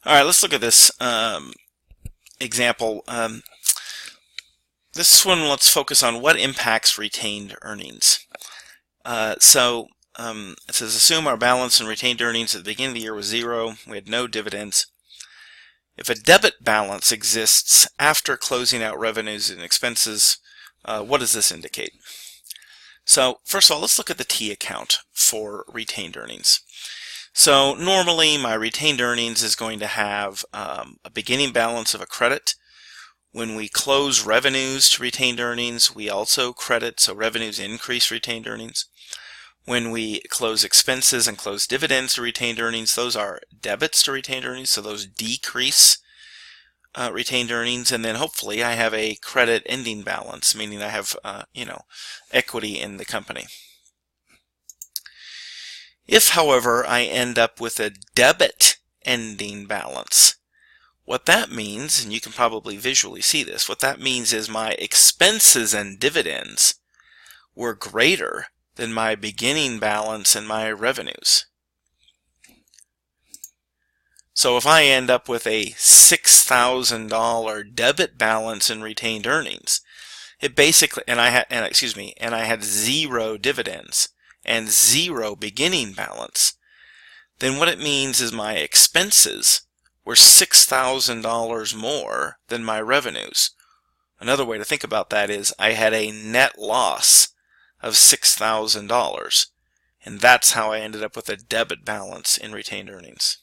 All right, let's look at this example. This one, let's focus on what impacts retained earnings. It says assume our balance in retained earnings at the beginning of the year was zero. We had no dividends. If a debit balance exists after closing out revenues and expenses, what does this indicate? So first of all, let's look at the T account for retained earnings. So normally my retained earnings is going to have a beginning balance of a credit. When we close revenues to retained earnings, we also credit, so revenues increase retained earnings. When we close expenses and close dividends to retained earnings, those are debits to retained earnings, so those decrease retained earnings. And then hopefully I have a credit ending balance, meaning I have equity in the company. If, however, I end up with a debit ending balance, what that means, and you can probably visually see this, what that means is my expenses and dividends were greater than my beginning balance and my revenues. So if I end up with a $6,000 debit balance in retained earnings, it basically, and I had zero dividends and zero beginning balance, then what it means is my expenses were $6,000 more than my revenues. Another way to think about that is I had a net loss of $6,000, and that's how I ended up with a debit balance in retained earnings.